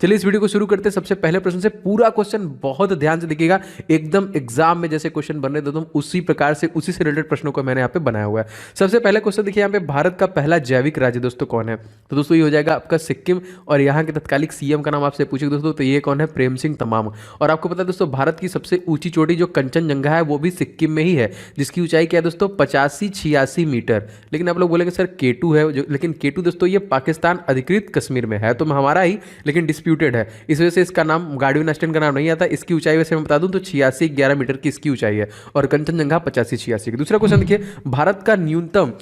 चलिए इस वीडियो को शुरू करते हैं सबसे पहले प्रश्न से। पूरा क्वेश्चन बहुत ध्यान से देखिएगा, एकदम एग्जाम में जैसे क्वेश्चन बनने देता हूं उसी प्रकार से उसी से रिलेटेड प्रश्नों को मैंने यहाँ पे बनाया हुआ है। सबसे पहले क्वेश्चन देखिए यहाँ पे, भारत का पहला जैविक राज्य दोस्तों कौन है? तो दोस्तों ये हो जाएगा आपका सिक्किम, और यहाँ के तत्कालिक सीएम का नाम आपसे पूछे दोस्तों तो ये कौन है? प्रेम सिंह तमाम। और आपको पता है दोस्तों भारत की सबसे ऊंची चोटी जो कंचनजंगा है वो भी सिक्किम में ही है, जिसकी ऊंचाई क्या है दोस्तों? 85-86 मीटर। लेकिन आप लोग बोलेंगे सर केटू है जो, लेकिन केटू दोस्तों ये पाकिस्तान अधिकृत कश्मीर में है, तो हमारा ही लेकिन डिस्प्यूटेड है, इस वजह से इसका नाम गार्डविन अस्टेन का नाम नहीं आता। इसकी ऊंचाई वैसे मैं बता दूं तो 86-11 मीटर की इसकी ऊंचाई है, और कंचनजंगा 85-86 की। दूसरा क्वेश्चन देखिए, भारत का न्यूनतम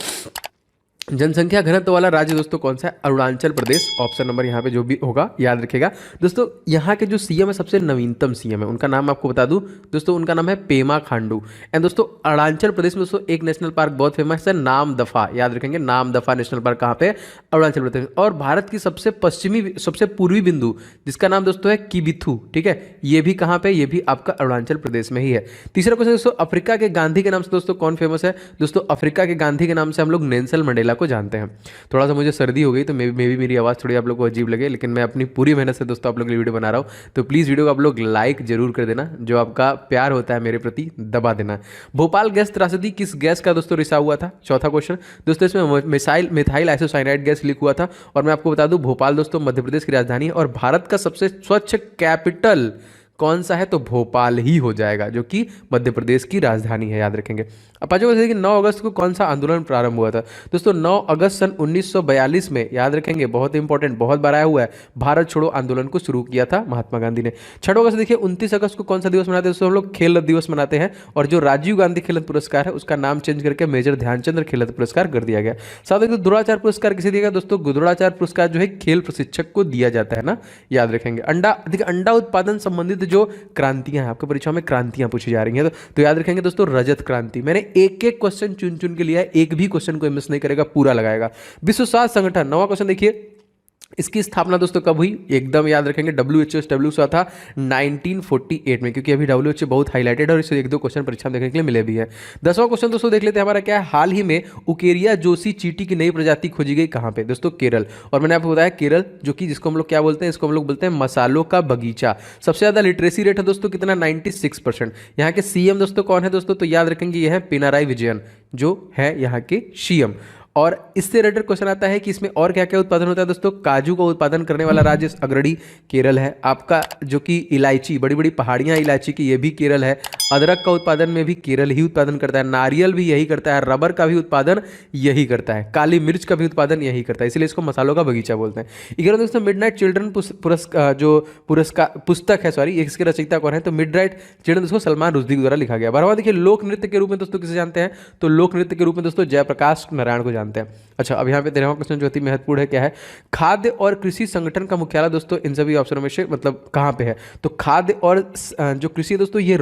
जनसंख्या घनत्व वाला राज्य दोस्तों कौन सा है? अरुणाचल प्रदेश। ऑप्शन नंबर यहाँ पे जो भी होगा याद रखेगा दोस्तों। यहाँ के जो सीएम है सबसे नवीनतम सीएम है, उनका नाम आपको बता दूं दोस्तों, उनका नाम है पेमा खांडू। एंड दोस्तों अरुणाचल प्रदेश में दोस्तों एक नेशनल पार्क बहुत फेमस है, नामदफा। याद रखेंगे नामदफा नेशनल पार्क कहाँ पे? अरुणाचल प्रदेश। और भारत की सबसे पश्चिमी सबसे पूर्वी बिंदु जिसका नाम दोस्तों है किबिथू, ठीक है, ये भी कहाँ पे? ये भी आपका अरुणाचल प्रदेश में ही है। तीसरा क्वेश्चन दोस्तों, अफ्रीका के गांधी के नाम से दोस्तों कौन फेमस है? दोस्तों अफ्रीका के गांधी के नाम से हम लोग नेल्सन मंडेला को जानते हैं। थोड़ा सा मुझे सर्दी हो गई तो मे भी मेरी आवाज़ थोड़ी आप लोग को अजीब लगे, लेकिन मैं अपनी पूरी मेहनत से दोस्तों आप लोग के लिए वीडियो बना रहा हूँ, तो प्लीज़ वीडियो को आप लोग लाइक जरूर कर देना, जो आपका प्यार होता है मेरे प्रति दबा देना। भोपाल गैस त्रासदी किस गैस का दोस्तों रिसा हुआ था? चौथा क्वेश्चन दोस्तों, इसमें मिथाइल आइसोसाइनाइड गैस लीक हुआ था। और मैं आपको बता दूं भोपाल दोस्तों मध्य प्रदेश की राजधानी है, और भारत का सबसे स्वच्छ कैपिटल कौन सा है? तो भोपाल ही हो जाएगा, जो कि मध्य प्रदेश की राजधानी है, याद रखेंगे। अब पांचवा क्वेश्चन देखिए, 9 अगस्त को कौन सा आंदोलन प्रारंभ हुआ था? दोस्तों 9 अगस्त सन 1942 में, याद रखेंगे, बहुत इंपॉर्टेंट, बहुत बार आया हुआ है, भारत छोड़ो आंदोलन को शुरू किया था महात्मा गांधी ने। छठवां अगस्त देखिए, 29 अगस्त को कौन सा दिवस मनाते हैं दोस्तों? हम लोग खेल रत्न दिवस मनाते हैं, और जो राजीव गांधी खेल रत्न पुरस्कार है उसका नाम चेंज करके मेजर ध्यानचंद खेल रत्न पुरस्कार कर दिया गया। साथ ही द्रोणाचार्य पुरस्कार किसे दिया गया दोस्तों? द्रोणाचार्य पुरस्कार जो है खेल प्रशिक्षक को दिया जाता है ना, याद रखेंगे। अंडा देखिए, अंडा उत्पादन संबंधित जो क्रांतियां हैं, आपके परीक्षा में क्रांतियां पूछी जा रही हैं, तो याद रखेंगे दोस्तों रजत क्रांति। मैंने एक एक क्वेश्चन चुन चुन के लिया है, एक भी क्वेश्चन को मिस नहीं करेगा, पूरा लगाएगा। विश्व स्वास्थ्य संगठन, 9वां क्वेश्चन देखिए, इसकी स्थापना दोस्तों कब हुई? एकदम याद रखेंगे, WHO एस्टेब्लिश हुआ था 1948 में, क्योंकि अभी WHO बहुत हाईलाइटेड है और इससे एक दो क्वेश्चन परीक्षा में देखने के लिए मिले भी हैं। 10वां क्वेश्चन दोस्तों देख लेते हैं हमारा क्या है। हाल ही में उकेरिया जोशी चींटी की नई प्रजाति खोजी गई, कहाँ पे दोस्तों? केरल। और मैंने आपको बताया केरल, जो कि जिसको हम लोग क्या बोलते हैं? इसको हम लोग बोलते हैं मसालों का बगीचा। सबसे ज्यादा लिटरेसी रेट है दोस्तों कितना? 96%। यहाँ के सीएम दोस्तों कौन है दोस्तों? तो याद रखेंगे ये है पिनाराई विजयन, जो है यहाँ के सीएम। और इससे रिलेटेड क्वेश्चन आता है कि इसमें और क्या क्या उत्पादन होता है दोस्तों? काजू का उत्पादन करने वाला राज्य अग्रणी केरल है आपका, जो कि इलायची, बड़ी बड़ी पहाड़ियां इलायची की, ये भी केरल है। अदरक का उत्पादन में भी केरल ही उत्पादन करता है, नारियल भी यही करता है, रबर का भी उत्पादन यही करता है, काली मिर्च का भी उत्पादन यही करता है, इसलिए इसको मसालों का बगीचा बोलते हैं। 11 दोस्तों, मिडनाइट चिल्ड्रन पुस्तक है, सॉरी, इसके रचयिता कौन है? तो मिडनाइट चिल्ड्रन दोस्तों सलमान रुश्दी द्वारा लिखा गया। 12वां देखिए, लोक नृत्य के रूप में दोस्तों किसे जानते हैं? तो लोक नृत्य के रूप में दोस्तों जयप्रकाश नारायण को जानते हैं। अच्छा, अब यहाँ पे 13वां क्वेश्चन जो अति महत्वपूर्ण है, क्या है? खाद्य और कृषि संगठन का मुख्यालय दोस्तों इन सभी ऑप्शनों में से मतलब कहाँ पे है? तो खाद्य और जो कृषि है दोस्तों ये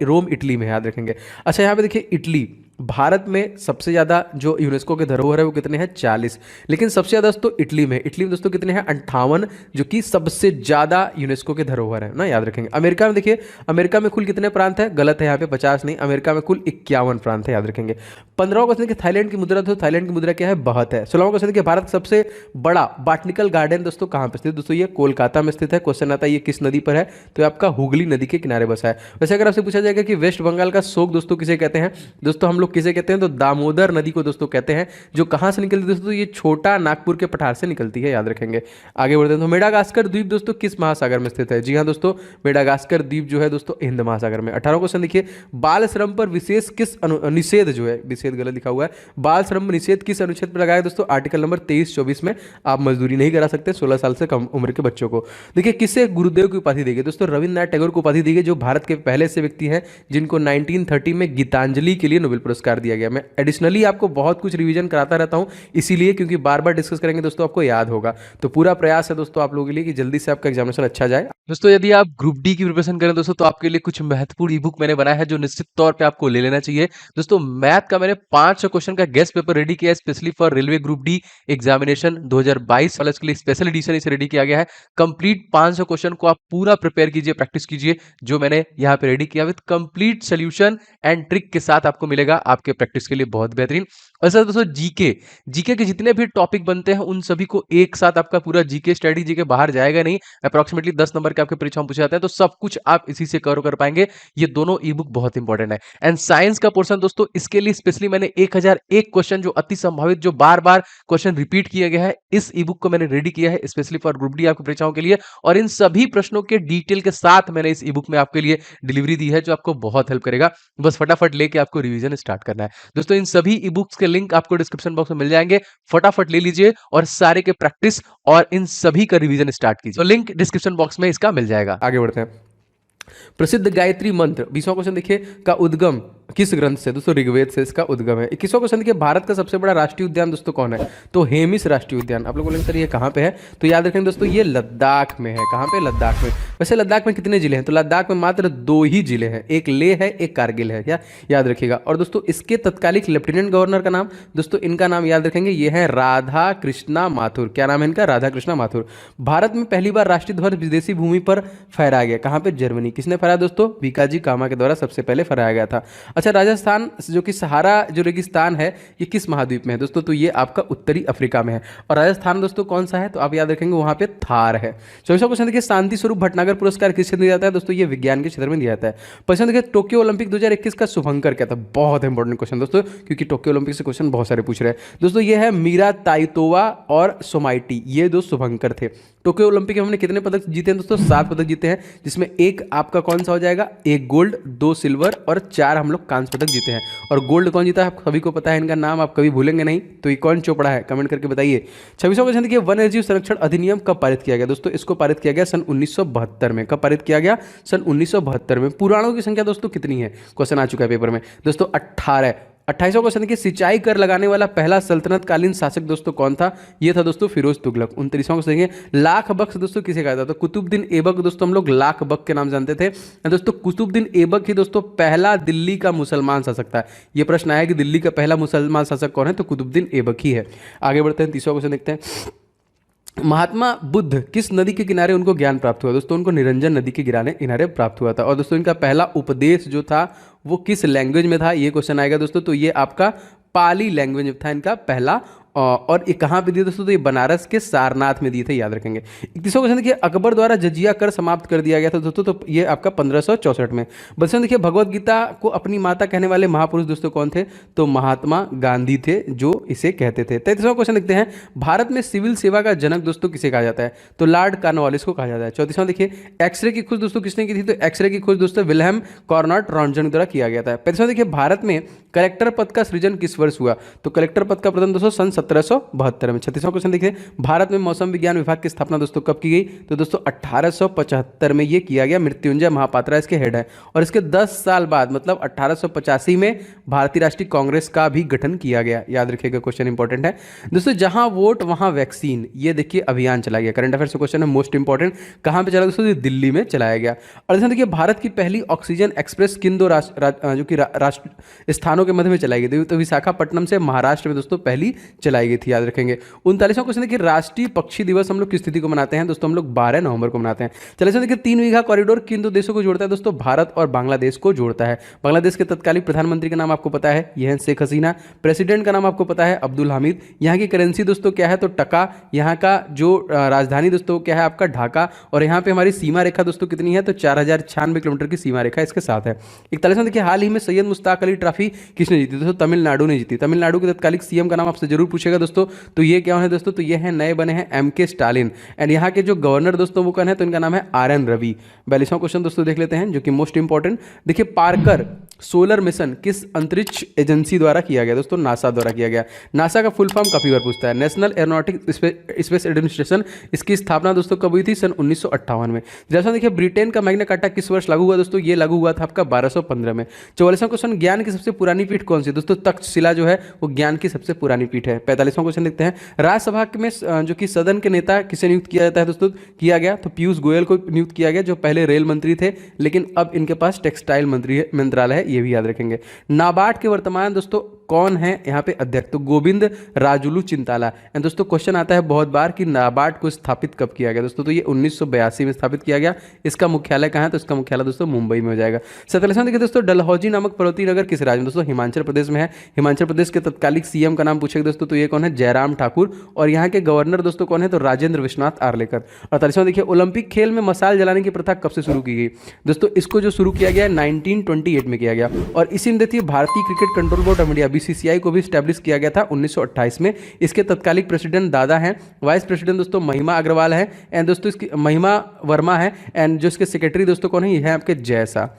रोम इटली में है, याद रखेंगे। अच्छा, यहाँ पे देखिए इटली, भारत में सबसे ज्यादा जो यूनेस्को के धरोहर है वो कितने हैं? 40। लेकिन सबसे ज्यादा दोस्तों इटली में दोस्तों कितने हैं? 58, जो कि सबसे ज्यादा यूनेस्को के धरोहर है ना, याद रखेंगे। अमेरिका में देखिए, अमेरिका में कुल कितने प्रांत है? गलत है, यहाँ पे 50 नहीं, अमेरिका में कुल 51 प्रांत है, याद रखेंगे। 15वां क्वेश्चन देखिए, थाईलैंड की मुद्रा, तो थाईलैंड की मुद्रा क्या है? बाहत है। 16वां क्वेश्चन देखिए, भारत का सबसे बड़ा बॉटनिकल गार्डन दोस्तों कहाँ पे स्थित? दोस्तों ये कोलकाता में स्थित है। क्वेश्चन आता है ये किस नदी पर है? तो आपका हुगली नदी के किनारे बसा है। वैसे अगर आपसे पूछा जाएगा कि वेस्ट बंगाल का शोक दोस्तों किसे कहते हैं? दोस्तों हम लोग किसे कहते हैं? तो दामोदर नदी को दोस्तों कहते हैं, जो कहां से निकलती है दोस्तों? ये छोटा नागपुर के पठार से निकलती है, याद रखेंगे। आगे बढ़ते हैं, तो मेडागास्कर द्वीप दोस्तों किस महासागर में स्थित है? जी हां दोस्तों, मेडागास्कर द्वीप जो है दोस्तों हिंद महासागर में। 18वां क्वेश्चन देखिए, बाल श्रम पर विशेष किस निषेध जो है, विषेध गलत लिखा हुआ है, बाल श्रम निषेध किस अनुच्छेद पर लगाया दोस्तों? आर्टिकल नंबर 23-24 में। आप मजदूरी नहीं करा सकते 16 साल से कम उम्र के बच्चों को। देखिए किसे गुरुदेव की उपाधि दी गई दोस्तों? रविन्द्रनाथ टैगोर को उपाधि दी गई, जो भारत के पहले से व्यक्ति हैं जिनको 1930 में गीतांजलि के लिए नोबेल पुरस्कार दिया गया। मैं एडिशनली आपको बहुत कुछ रिवीजन कराता रहता हूं, इसीलिए, क्योंकि बार बार डिस्कस करेंगे दोस्तों आपको याद होगा। तो पूरा प्रयास है दोस्तों आप लोगों के लिए कि जल्दी से आपका एग्जामिनेशन अच्छा जाए। दोस्तों यदि आप ग्रुप डी की प्रिपरेशन करें दोस्तों, तो आपके लिए कुछ महत्वपूर्ण ई बुक मैंने बनाया है जो निश्चित तौर पे आपको ले लेना चाहिए। दोस्तों मैथ का मैंने 500 क्वेश्चन का गेस्ट पेपर रेडी किया है specially for railway group D examination 2022 वाले के लिए स्पेशल एडिशन इसे रेडी किया गया है। कंप्लीट 500 क्वेश्चन को आप पूरा प्रिपेयर कीजिए, प्रैक्टिस कीजिए, जो मैंने यहाँ पे रेडी किया with complete solution and trick के साथ आपको मिलेगा आपके प्रैक्टिस के लिए बहुत बेहतरीन। वैसे दोस्तों जीके जीके के जितने भी टॉपिक बनते हैं उन सभी को एक साथ आपका पूरा जीके स्टडी जीके बाहर जाएगा नहीं, अप्रोक्सीमेटली 10 नंबर के आपके परीक्षा में पूछे जाते हैं, तो सब कुछ आप इसी से कवर कर पाएंगे। ये दोनों ई बुक बहुत इंपॉर्टेंट है। एंड साइंस का पोर्शन दोस्तों, इसके लिए स्पेशली मैंने 1001 क्वेश्चन जो अति संभावित, जो बार बार क्वेश्चन रिपीट किया गया है, इस ई बुक को मैंने रेडी किया है स्पेशली फॉर ग्रुप डी आपकी परीक्षाओं के लिए, और इन सभी प्रश्नों के डिटेल के साथ मैंने इस ई बुक में आपके लिए डिलीवरी दी है, जो आपको बहुत हेल्प करेगा। बस फटाफट लेके आपको रिवीजन स्टार्ट करना है। दोस्तों इन सभी ई बुक्स के लिंक आपको डिस्क्रिप्शन बॉक्स में मिल जाएंगे, फटाफट ले लीजिए और सारे के प्रैक्टिस और इन सभी का रिवीजन स्टार्ट कीजिए। तो लिंक डिस्क्रिप्शन बॉक्स में इसका मिल जाएगा। आगे बढ़ते हैं। प्रसिद्ध गायत्री मंत्र 20वां क्वेश्चन देखिए का उद्गम किस ग्रंथ से? दोस्तों ऋग्वेद से इसका उद्गम है। 21वां क्वेश्चन देखिए भारत का सबसे बड़ा राष्ट्रीय उद्यान दोस्तों कौन है? तो हेमिस राष्ट्रीय उद्यान। आप लोग बोलेंगे सर ये कहाँ पे है? तो याद रखें दोस्तों ये लद्दाख में है। कहाँ पे? लद्दाख में। वैसे लद्दाख में कितने जिले हैं? तो लद्दाख में मात्र 2 ही जिले हैं, एक लेह है, एक कारगिल है, क्या याद रखिएगा। और दोस्तों इसके तत्कालिक लेफ्टिनेंट गवर्नर का नाम, दोस्तों इनका नाम याद रखेंगे, ये है राधा कृष्णा माथुर। क्या नाम है इनका? राधा कृष्णा माथुर। भारत में पहली बार राष्ट्रीय ध्वज विदेशी भूमि पर फहराया गया। कहाँ पे? जर्मनी। किसने फहराया दोस्तों? भिकाजी कामा के द्वारा सबसे पहले फहराया गया था। अच्छा, राजस्थान जो कि सहारा जो रेगिस्तान है ये किस महाद्वीप में है दोस्तों? तो ये आपका उत्तरी अफ्रीका में है। और राजस्थान दोस्तों कौन सा है? तो आप याद रखेंगे वहां पे थार है। 24वां क्वेश्चन देखिए शांति स्वरूप भटनागर पुरस्कार किस क्षेत्र में दिया जाता है? दोस्तों ये विज्ञान के क्षेत्र में दिया जाता है। क्वेश्चन देखिए टोक्यो ओलंपिक 2021 का शुभंकर क्या था? बहुत इंपॉर्टेंट क्वेश्चन दोस्तों, क्योंकि टोक्यो ओलंपिक से क्वेश्चन बहुत सारे पूछ रहे हैं दोस्तों। ये है मीरा ताइतोवा और सोमाइटी, ये दो शुभंकर थे। टोक्यो ओलंपिक में हमने कितने पदक जीते हैं दोस्तों? 7 पदक जीते हैं, जिसमें एक आपका कौन सा हो जाएगा? 1 गोल्ड, 2 सिल्वर और 4 हम लोग कांस्य पदक जीते हैं। और गोल्ड कौन जीता है? आप सभी को पता है, इनका नाम आप कभी भूलेंगे नहीं। तो ये कौन चोपड़ा है? कमेंट करके बताइए। 26वां क्वेश्चन देखिए वन्य जीव संरक्षण अधिनियम कब पारित किया गया? दोस्तों इसको पारित किया गया सन 1972 में। कब पारित किया गया? सन 1972 में। पुराणों की संख्या दोस्तों कितनी है? क्वेश्चन आ चुका है पेपर में दोस्तों, 18। 28वां क्वेश्चन देखिए सिंचाई कर लगाने वाला पहला सल्तनत कालीन शासक दोस्तों कौन था? ये था दोस्तों फिरोज तुगलक। 29वां क्वेश्चन देखिए लाख बख्श दोस्तों किसे कहा जाता? तो कुतुबुद्दीन ऐबक दोस्तों हम लोग लाख बख्श के नाम जानते थे दोस्तों। कुतुबुद्दीन ऐबक ही दोस्तों पहला दिल्ली का मुसलमान शासक था। ये प्रश्न आया कि दिल्ली का पहला मुसलमान शासक कौन है? तो कुतुबुद्दीन ऐबक ही है। आगे बढ़ते हैं, 30वां क्वेश्चन देखते हैं। महात्मा बुद्ध किस नदी के किनारे उनको ज्ञान प्राप्त हुआ? दोस्तों उनको निरंजन नदी के किनारे प्राप्त हुआ था। और दोस्तों इनका पहला उपदेश जो था वो किस लैंग्वेज में था? ये क्वेश्चन आएगा दोस्तों। तो ये आपका पाली लैंग्वेज में था इनका पहला। और ये कहाँ पे दिए दोस्तों? तो ये बनारस के सारनाथ में दिए थे, याद रखेंगे। 31वां क्वेश्चन देखिए अकबर द्वारा जजिया कर समाप्त कर दिया गया था दोस्तों। तो ये आपका 1564 में। बच्चों देखिए भगवत गीता को अपनी माता कहने वाले महापुरुष दोस्तों कौन थे? तो महात्मा गांधी थे जो इसे कहते थे। 33वां क्वेश्चन देखते हैं भारत में सिविल सेवा का जनक दोस्तों किसे कहा जाता है? तो लॉर्ड कॉर्नवालिस को कहा जाता है। 34वां देखिए एक्सरे की खोज दोस्तों किसने की थी? तो एक्सरे की खोज दोस्तों विल्हेम कॉर्नट रॉन्टजन द्वारा किया गया था। 35वां देखिए भारत में कलेक्टर पद का सृजन किस वर्ष हुआ? तो कलेक्टर पद का प्रदान दोस्तों सन 1772 में। 36वां क्वेश्चन देखिए भारत में मौसम विज्ञान विभाग की स्थापना दोस्तों कब की गई? तो दोस्तों 1875 में ये किया गया। मृत्युंजय महापात्रा इसके हेड है। और इसके 10 साल बाद मतलब 1885 में भारतीय राष्ट्रीय कांग्रेस का भी गठन किया गया। याद रखिएगा, क्वेश्चन इंपॉर्टेंट है दोस्तों। जहां वोट वहां वैक्सीन, ये देखिए अभियान चलाया गया। करंट अफेयर्स क्वेश्चन है मोस्ट इंपॉर्टेंट। कहां पे चला दोस्तों? दिल्ली में चलाया गया। और देखिए भारत की पहली ऑक्सीजन एक्सप्रेस किन दो जो कि राष्ट्र स्थानों के मध्य में चलाई गई थी? तो विशाखापट्टनम से महाराष्ट्र में दोस्तों पहली चलाई गई थी, याद रखेंगे। 39वां क्वेश्चन देखिए राष्ट्रीय पक्षी दिवस हम लोग किस तिथि को मनाते हैं? दोस्तों हम लोग 12 नवंबर को मनाते हैं। चलिए देखिए 3 बीघा कॉरिडोर किन दो देशों को जोड़ता है? दोस्तों भारत और बांग्लादेश को जोड़ता है। बांग्लादेश के तत्कालीन प्रधानमंत्री का नाम आपको पता है, यह है शेख हसीना। प्रेसिडेंट का नाम आपको पता है अब्दुल हामिद। यहाँ की करेंसी दोस्तों क्या है? तो टका। यहाँ का जो राजधानी दोस्तों क्या है? आपका ढाका। और यहाँ पे हमारी सीमा रेखा दोस्तों कितनी है? तो 4096 किलोमीटर की सीमा रेखा इसके साथ है। 41वां देखिए हाल ही में सैयद मुश्ताक अली ट्रॉफी किसने जीती? दोस्तों तमिलनाडु ने जीती। तमिलनाडु के तत्कालिक सीएम का नाम आपसे जरूर पूछेगा दोस्तों। तो ये क्या है दोस्तों? तो ये है नए बने हैं MK स्टालिन। एंड यहाँ के जो गवर्नर दोस्तों वो कौन है? तो इनका नाम है RN रवि। 42वां क्वेश्चन दोस्तों देख लेते हैं जो कि मोस्ट इंपॉर्टेंट। देखिए पार्कर सोलर मिशन किस अंतरिक्ष एजेंसी द्वारा किया गया? दोस्तों नासा द्वारा किया गया। नासा का फुल फॉर्म काफी बार पूछता है, नेशनल एरोनॉटिक स्पेस एडमिनिस्ट्रेशन। इसकी स्थापना दोस्तों कब हुई थी? सन 1958 में। जैसा देखिए ब्रिटेन का मैग्ना कार्टा किस वर्ष लागू हुआ? दोस्तों ये लागू हुआ था आपका 1215 में। 44वां क्वेश्चन ज्ञान की सबसे पुरानी पीठ कौन सी? दोस्तों तक्षशिला जो है वो ज्ञान की सबसे पुरानी पीठ है। 45वां क्वेश्चन देखते हैं राज्यसभा में जो कि सदन के नेता किसे नियुक्त किया जाता है? दोस्तों किया गया तो पीयूष गोयल को नियुक्त किया गया, जो पहले रेल मंत्री थे लेकिन अब इनके पास टेक्सटाइल मंत्रालय है, ये भी याद रखेंगे। नाबार्ड के वर्तमान दोस्तों कौन है यहाँ पे अध्यक्ष? तो गोविंद राजुलू चिंताला। एंड दोस्तों क्वेश्चन आता है बहुत बार कि नाबार्ड को स्थापित कब किया गया दोस्तों? तो ये 1982 में स्थापित किया गया। इसका मुख्यालय कहाँ है? तो इसका मुख्यालय दोस्तों मुंबई में हो जाएगा। 47वां देखिए दोस्तों, डलहौजी नामक पर्वतीय नगर किस राज्य में? दोस्तों हिमाचल प्रदेश में है। हिमाचल प्रदेश के तत्कालिक सीएम का नाम पूछेगा दोस्तों, तो ये कौन है? जयराम ठाकुर। और यहाँ के गवर्नर दोस्तों कौन है? तो राजेंद्र विश्वनाथ आर्लेकर। 48वां देखिए, ओलंपिक खेल में मशाल जलाने की प्रथा कब से शुरू की गई? दोस्तों इसको जो शुरू किया गया 1928 में किया गया। और इसी में देखिए भारतीय cricket control board of India BCCI को भी स्टैब्लिश किया गया था 1928 में। इसके तत्कालिक प्रेसिडेंट दादा हैं। वाइस प्रेसिडेंट दोस्तों महिमा अग्रवाल है। एंड दोस्तों इसकी महिमा वर्मा है। एंड जो इसके सेक्रेटरी दोस्तों कौन है? ये है आपके जयसा।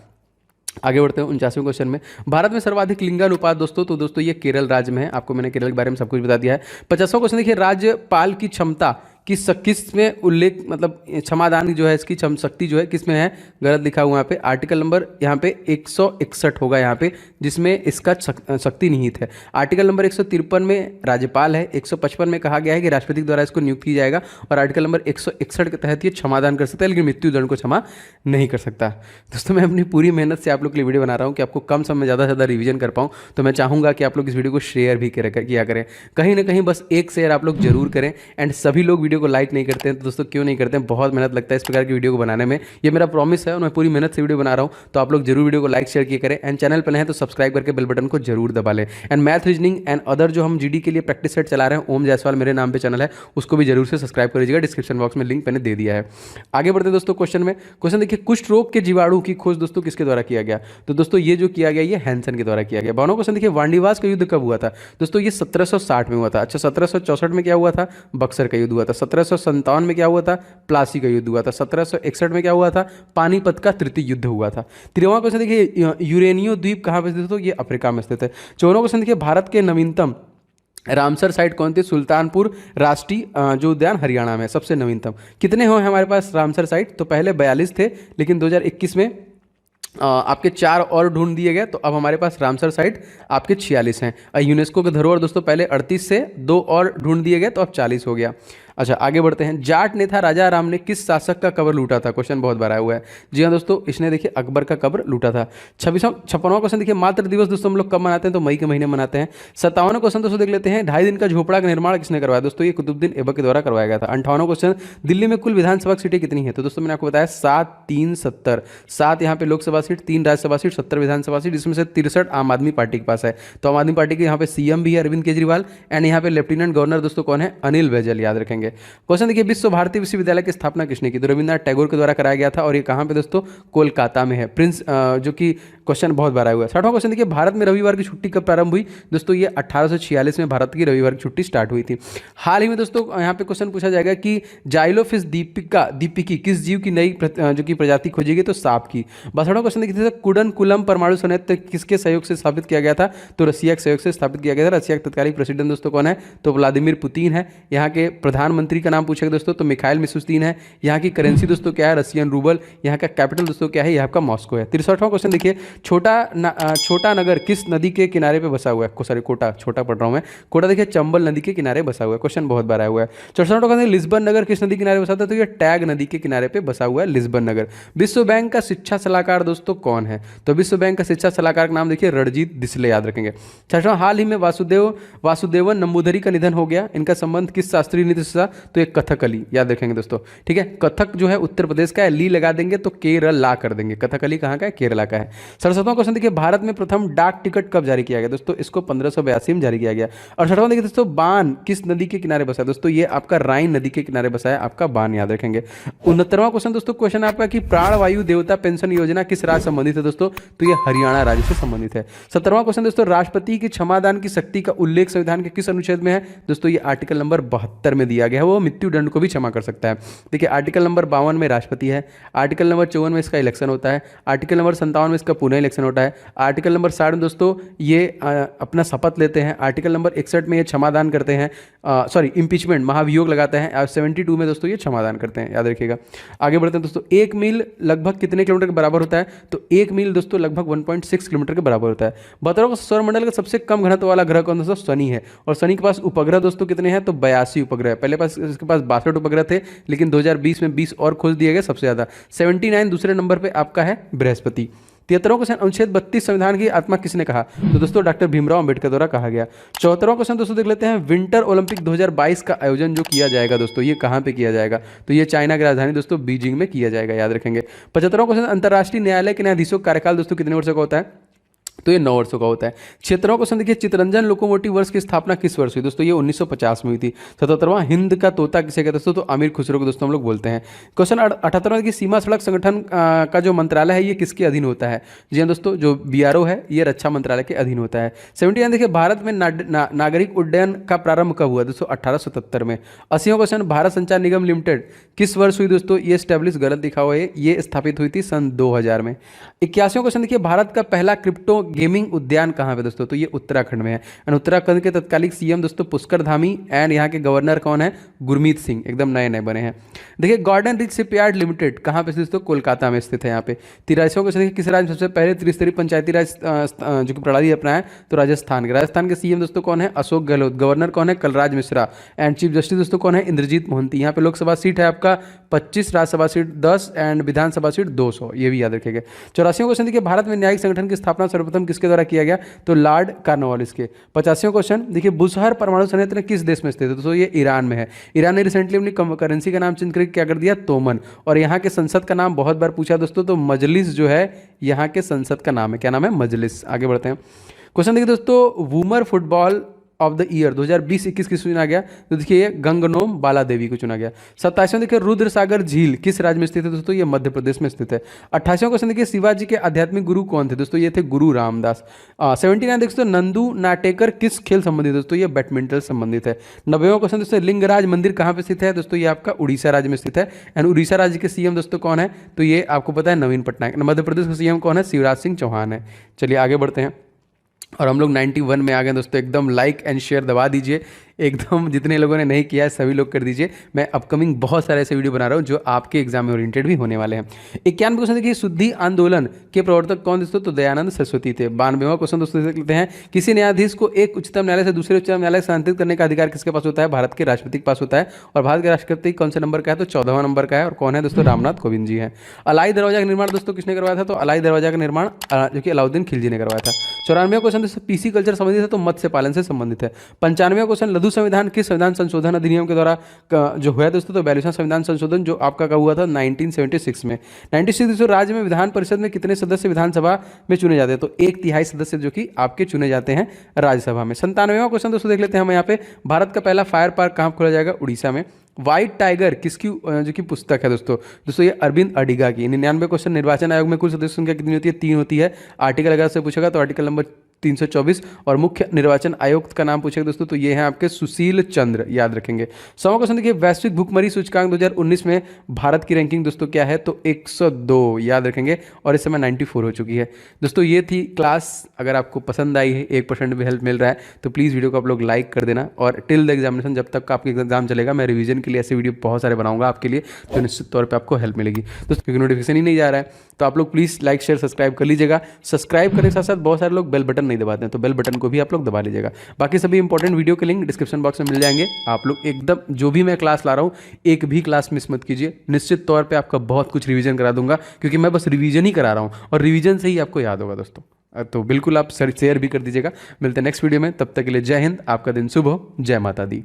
आगे बढ़ते हैं 49वें क्वेश्चन में। भारत में सर्वाधिक लिंगानुपात दोस्तों, तो दोस्तों ये केरल राज्य में है। आपको मैंने केरल के बारे में सब कुछ बता दिया है। 50वां क्वेश्चन देखिए, राज्यपाल की क्षमता किस में उल्लेख, मतलब क्षमादान जो है इसकी शक्ति जो है किस में है? गलत लिखा हुआ यहाँ पे। आर्टिकल नंबर यहाँ पे 161 होगा यहाँ पे, जिसमें इसका शक्ति निहित है। आर्टिकल नंबर 153 में राज्यपाल है। 155 में कहा गया है कि राष्ट्रपति द्वारा इसको नियुक्त किया जाएगा। और आर्टिकल नंबर 161 के तहत ये क्षमादान कर सकता है, लेकिन मृत्युदंड को क्षमा नहीं कर सकता। दोस्तों मैं अपनी पूरी मेहनत से आप लोग के लिए वीडियो बना रहा हूँ कि आपको कम समय में ज़्यादा से ज़्यादा रिवीजन कर पाऊँ। तो मैं चाहूँगा कि आप लोग इस वीडियो को शेयर भी किया करें। कहीं ना कहीं बस एक शेयर आप लोग जरूर करें। एंड सभी लोग वीडियो को लाइक नहीं करते हैं, तो दोस्तों क्यों नहीं करते हैं? बहुत मेहनत लगता है इस प्रकार की वीडियो को बनाने में। ये मेरा प्रॉमिस है और मैं पूरी मेहनत से वीडियो बना रहा हूँ। तो आप लोग जरूर वीडियो को लाइक शेयर किया करें। एंड चैनल पर हैं तो सब्सक्राइब करके बेल बटन को जरूर दबा लें। And math reasoning and other जो हम जीडी के लिए प्रैक्टिस सेट चला रहे हैं, ओम जायसवाल मेरे नाम पे चैनल है, उसको भी जरूर से सब्सक्राइब कर लीजिएगा। डिस्क्रिप्शन बॉक्स में लिंक मैंने दे दिया है। आगे बढ़ते दोस्तों क्वेश्चन में। क्वेश्चन देखिए, कुष्ठ रोग के जीवाणु की खोज दोस्तों किसके द्वारा किया गया? तो दोस्तों ये जो किया गया ये हैंसन के द्वारा किया गया। 52वां क्वेश्चन देखिए, वांडीवास का युद्ध कब हुआ था? दोस्तों ये 1760 में हुआ था। अच्छा 1764 में क्या हुआ था? बक्सर का युद्ध हुआ था। 1757 में क्या हुआ था? प्लासी का युद्ध हुआ था। 1761 में क्या हुआ था? पानीपत का तृतीय युद्ध हुआ था। 53वां क्वेश्चन देखिए, यूरेनियो द्वीप कहाँ पर स्थित है? ये अफ्रीका में स्थित है। 54वां क्वेश्चन देखिए, भारत के नवीनतम रामसर साइट कौन थी? सुल्तानपुर राष्ट्रीय जो उद्यान हरियाणा में सबसे नवीनतम। कितने हो हमारे पास रामसर साइट? तो पहले 42 थे, लेकिन 2021 में आपके 4 और ढूंढ दिए गए, तो अब हमारे पास रामसर साइट आपके 46 हैं। यूनेस्को के धरोहर दोस्तों पहले 38 से 2 और ढूंढ दिए गए, तो अब 40 हो गया। अच्छा आगे बढ़ते हैं। जाट नेता राजा राम ने किस शासक का कब्र लूटा था? क्वेश्चन बहुत बार आया हुआ है। जी हाँ दोस्तों, इसने देखिए अकबर का कब्र लूटा था। 56वां क्वेश्चन देखिए, मातृ दिवस दोस्तों हम लोग कब मनाते हैं? तो मई के महीने मनाते हैं। 57वां क्वेश्चन दोस्तों देख लेते हैं, 2.5 दिन का झोपड़ा का निर्माण किसने करवाया? दोस्तों ये कुतुबुद्दीन ऐबक के द्वारा करवाया गया था। 58वां क्वेश्चन, दिल्ली में कुल विधानसभा सीटें कितनी है? तो दोस्तों मैंने आपको बताया 7, 3, 70। 7 यहाँ पे लोकसभा सीट, 3 राज्यसभा सीट, 70 विधानसभा सीट, इसमें से 63 आम आदमी पार्टी के पास है। तो आम आदमी पार्टी के यहाँ पे सीएम भी है अरविंद केजरीवाल। एंड यहाँ पे लेफ्टिनेंट गवर्नर दोस्तों कौन है? अनिल बैजल, याद रखेंगे। क्वेश्चन देखिए, विश्व भारती विश्वविद्यालय की स्थापना किसने की? तो रविन्द्रनाथ टैगोर के द्वारा कराया गया था। और ये कहाँ पे दोस्तों? कोलकाता में है। प्रिंस जो कि क्वेश्चन बहुत बार आया हुआ है। 60वां क्वेश्चन देखिए, भारत में रविवार की छुट्टी कब प्रारंभ हुई? दोस्तों ये 1846 में भारत की रविवार की छुट्टी स्टार्ट हुई थी। हाल ही में दोस्तों यहाँ पे क्वेश्चन पूछा जाएगा कि जाइलोफिस दीपिकी किस जीव की नई जो की प्रजाति खोजी गई? तो सांप की। 62वां क्वेश्चन देखिए, कुडनकुलम परमाणु संयंत्र किसके सहयोग से स्थापित किया गया था? तो रसिया के सहयोग से स्थापित किया गया था। रसिया के तत्कालीन प्रेसिडेंट दोस्तों कौन है? तो व्लादिमीर पुतिन है। यहाँ के प्रधानमंत्री का नाम पूछेगा दोस्तों, तो मिखाइल मिशुस्तीन है। यहाँ की करेंसी दोस्तों क्या है? Russian rouble. यहाँ का कैपिटल दोस्तों क्या है? यहाँ का मॉस्को है। 63वां क्वेश्चन देखिए, छोटा नगर किस नदी के किनारे पे बसा हुआ है? सॉरी कोटा, छोटा पढ़ रहा हूँ मैं। कोटा देखिए चंबल नदी के किनारे बसा हुआ है। क्वेश्चन बहुत बार आया हुआ है। 64वां क्वेश्चन, लिस्बन नगर किस नदी के किनारे बसा था? तो ये टैग नदी के किनारे पे बसा हुआ है लिस्बन नगर। विश्व बैंक का शिक्षा सलाहकार दोस्तों कौन है? तो विश्व बैंक का शिक्षा सलाहकार का नाम देखिए रणजीत डिसले, याद रखेंगे। 66वां, हाल ही में वासुदेवन नंबूदरी का निधन हो गया। इनका संबंध किस शास्त्रीय नृत्य से था? तो एक कथकली, याद रखेंगे दोस्तों। ठीक है, कथक जो है उत्तर प्रदेश का है, ली लगा देंगे तो केरला कर देंगे। कथकली कहाँ का है? केरला का है। 67वां क्वेश्चन देखिए, भारत में प्रथम डाक टिकट कब जारी किया गया? दोस्तों इसको 1582 में जारी किया गया। और 68वां देखिए दोस्तों, बान किस नदी के किनारे बसा है? दोस्तों ये आपका राइन नदी के किनारे बसा है आपका बान, याद रखेंगे। 69वां क्वेश्चन दोस्तों, क्वेश्चन आपका कि प्राणवायु देवता पेंशन योजना किस राज्य संबंधित है? दोस्तों तो ये हरियाणा राज्य से संबंधित है। 70वां क्वेश्चन दोस्तों, राष्ट्रपति की क्षमादान की शक्ति का उल्लेख संविधान के किस अनुच्छेद में है? दोस्तों ये आर्टिकल नंबर 72 में दिया गया है। वो मृत्युदंड को भी क्षमा कर सकता है। देखिए आर्टिकल नंबर 52 में राष्ट्रपति है। आर्टिकल नंबर 54 में इसका इलेक्शन होता है। आर्टिकल नंबर 57 में इसका पुनः इलेक्शन होता है। आर्टिकल नंबर 60 में दोस्तों ये अपना शपथ लेते हैं। आर्टिकल नंबर 61 में ये क्षमादान करते हैं, सॉरी इम्पीचमेंट महाभियोग लगाते हैं। और 72 में दोस्तों ये क्षमादान करते हैं, याद रखिएगा। आगे बढ़ते हैं दोस्तों, 1 मील लगभग कितने किलोमीटर के बराबर होता है? तो 1 मील दोस्तों लगभग 1.6 किलोमीटर के बराबर होता है। बताओ सौरमंडल का सबसे कम घनत्व वाला ग्रह कौन सा? शनि है। और शनि के पास उपग्रह दोस्तों कितने हैं? तो 82 उपग्रह। पहले पास इसके पास 62 उपग्रह थे, लेकिन 2020 में 20 और खोज दिए गए सबसे ज़्यादा। 79 दूसरे नंबर पर आपका है बृहस्पति। 73वां क्वेश्चन, अनुच्छेद 32 संविधान की आत्मा किसने कहा? तो दोस्तों डॉक्टर भीमराव अंबेडकर द्वारा कहा गया। 74वां क्वेश्चन दोस्तों देख लेते हैं, विंटर ओलंपिक 2022 का आयोजन जो किया जाएगा दोस्तों, ये कहाँ पे किया जाएगा? तो ये चाइना की राजधानी दोस्तों बीजिंग में किया जाएगा, याद रखेंगे। 75वां क्वेश्चन, अंतर्राष्ट्रीय न्यायालय के न्यायाधीशों का कार्यकाल दोस्तों कितने वर्षों का होता है? तो ये 9 वर्षों का होता है। 76वां क्वेश्चन देखिए, चितरंजन लोकोमोटिव वर्क्स की स्थापना किस वर्ष हुई? दोस्तों ये 1950 में हुई थी। 77वां, हिंद का तोता किसे कहते हैं दोस्तों? तो अमीर खुसरो को दोस्तों हम लोग बोलते हैं। क्वेश्चन 78वां की सीमा सड़क संगठन का जो मंत्रालय है ये किसके अधीन होता है? जी हाँ दोस्तों, जो बीआरओ है ये रक्षा मंत्रालय के अधीन होता है। 79 देखिए, भारत में नागरिक उड्डयन का प्रारंभ कब हुआ? दोस्तों 1877 में। 80वां क्वेश्चन, भारत संचार निगम लिमिटेड किस वर्ष हुई? दोस्तों ये स्टैब्लिश, गलत लिखा हुआ है, ये स्थापित हुई थी सन 2000 में। 81वां क्वेश्चन देखिए, भारत का पहला क्रिप्टो गेमिंग उद्यान कहाँ पे दोस्तों? तो ये उत्तराखंड में है। एंड उत्तराखंड के तत्कालिक सीएम दोस्तों पुष्कर धामी, एंड यहाँ के गवर्नर कौन है? गुरमीत सिंह, एकदम नए नए बने हैं। देखिए, गॉर्डन रिच शिपयार्ड लिमिटेड कहाँ पे दोस्तों? कोलकाता में स्थित है यहाँ पे। 83वां क्वेश्चन देखिए, किस राज्य में सबसे पहले त्रिस्तरीय पंचायती राज जो कि प्रणाली अपनाया? तो राजस्थान के। राजस्थान के सीएम दोस्तों कौन है? अशोक गहलोत। गवर्नर कौन है? Kalraj Mishra. And chief justice दोस्तों कौन है? इंद्रजीत मोहंती। यहाँ पे लोकसभा सीट है आपका 25, Rajya Sabha seat 10 and Vidhan Sabha seat 200, ये भी याद रखेंगे। 84वां क्वेश्चन देखिए, भारत में न्यायिक संगठन की स्थापना सर्वप्रथम किसके द्वारा किया गया? तो लॉर्ड कॉर्नवालिस के। 85वां क्वेश्चन देखिए, बुशहर परमाणु संयंत्र किस देश में स्थित है? तो ये ईरान में है। ईरान ने रिसेंटली अपनी करेंसी का नाम चेंज करके क्या कर दिया? तोमन। और यहाँ के संसद का नाम बहुत बार पूछा दोस्तों, तो मजलिस जो है यहाँ के संसद का नाम है, क्या नाम है? मजलिस। आगे बढ़ते हैं। क्वेश्चन देखिए दोस्तों, vomer football of the year 2020-21 किस चुना गया? तो देखिए ये गंगनोम बाला देवी को चुना गया। 27वां देखिए, रुद्र सागर झील किस राज्य में स्थित है? दोस्तों ये मध्य प्रदेश में स्थित है। 28वां क्वेश्चन देखिए, शिवाजी के आध्यात्मिक गुरु कौन थे? दोस्तों ये थे गुरु रामदास। 79 देखिए, नंदू नाटेकर किस खेल संबंधित है? दोस्तों ये बैडमिंटन संबंधित है। 90वां क्वेश्चन दोस्तों, लिंगराज मंदिर कहाँ पे स्थित है? दोस्तों ये आपका उड़ीसा राज्य में स्थित है। एंड उड़ीसा राज्य के सीएम दोस्तों कौन है? तो ये आपको पता है, नवीन पटनायक। मध्य प्रदेश का सीएम कौन है? शिवराज सिंह चौहान है। चलिए आगे बढ़ते हैं, और हम लोग 91 में आ गए दोस्तों। एकदम लाइक एंड शेयर दबा दीजिए, एकदम जितने लोगों ने नहीं किया है सभी लोग कर दीजिए। मैं अपकमिंग बहुत सारे ऐसे वीडियो बना रहा हूँ जो आपके एग्जाम में ओरिएंटेड भी होने वाले हैं। 91वां क्वेश्चन देखिए, शुद्धि आंदोलन के प्रवर्तक कौन दोस्तों? तो दयानंद सरस्वती थे। 92वां क्वेश्चन दोस्तों देख लेते हैं, किसी न्यायाधीश को एक उच्चतम न्यायालय से दूसरे उच्चतम न्यायालय स्थानांतरित करने का अधिकार किसके पास होता है? भारत के राष्ट्रपति के पास होता है। और भारत के राष्ट्रपति कौन से नंबर का है? तो 14वां नंबर का है। और कौन है दोस्तों? रामनाथ कोविंद जी हैं। अलाई दरवाजा का निर्माण दोस्तों किसने करवाया था? तो अलाई दरवाजा का निर्माण जो कि अलाउद्दीन खिलजी ने करवाया था। 94वां क्वेश्चन दोस्तों, पीसी कल्चर संबंधित है, तो मत्स्य पालन से संबंधित है। 95वां क्वेश्चन, लघु संविधान किस संविधान संशोधन अधिनियम के द्वारा जो हुआ दोस्तों? तो 42वां संविधान संशोधन जो आपका का हुआ था 1976 में। 96 दोस्तों, राज्य में विधान परिषद में कितने सदस्य विधानसभा में चुने जाते हैं? तो 1/3 सदस्य जो कि आपके चुने जाते हैं राज्यसभा में। 97वां क्वेश्चन दोस्तों देख लेते हैं हम यहाँ पे, भारत का पहला फायर पार्क कहाँ खोला जाएगा? उड़ीसा में। व्हाइट टाइगर किसकी जो कि पुस्तक है दोस्तों ये अरविंद अडिगा की। 99 क्वेश्चन, निर्वाचन आयोग में कुल सदस्य संख्या कितनी होती है? 3 होती है। आर्टिकल अगर से पूछेगा तो आर्टिकल नंबर 324। और मुख्य निर्वाचन आयुक्त का नाम पूछेगा दोस्तों, तो ये है आपके सुशील चंद्र, याद रखेंगे। 100वां क्वेश्चन देखिए, वैश्विक भुखमरी सूचकांक 2019 में भारत की रैंकिंग दोस्तों क्या है? तो 102, याद रखेंगे। और इस समय 94 हो चुकी है दोस्तों। ये थी क्लास, अगर आपको पसंद आई है, 1% भी हेल्प मिल रहा है, तो प्लीज़ वीडियो को आप लोग लाइक कर देना। और टिल द एग्जामिनेशन, जब तक आपका एग्जाम चलेगा, मैं रिवीजन के लिए ऐसे वीडियो बहुत सारे बनाऊंगा आपके लिए, जो निश्चित तौर पर आपको हेल्प मिलेगी दोस्तों। क्योंकि नोटिफिकेशन ही नहीं जा रहा है, तो आप लोग प्लीज़ लाइक शेयर सब्सक्राइब कर लीजिएगा। सब्सक्राइब करने के साथ साथ बहुत सारे लोग बेल बटन नहीं दबाते हैं, तो बेल बटन को भी आप लोग दबा लीजिएगा। बाकी सभी इंपॉर्टेंट वीडियो के लिंक डिस्क्रिप्शन बॉक्स में मिल जाएंगे। आप लोग एकदम जो भी मैं क्लास ला रहा हूँ, एक भी क्लास मिस मत कीजिए। निश्चित तौर पे आपका बहुत कुछ रिवीजन करा दूंगा, क्योंकि मैं बस रिवीजन ही करा रहा हूँ, और रिवीजन से ही आपको याद होगा दोस्तों। तो बिल्कुल आप शेयर भी कर दीजिएगा। मिलते हैं नेक्स्ट वीडियो में, तब तक के लिए जय हिंद, आपका दिन शुभ हो, जय माता दी।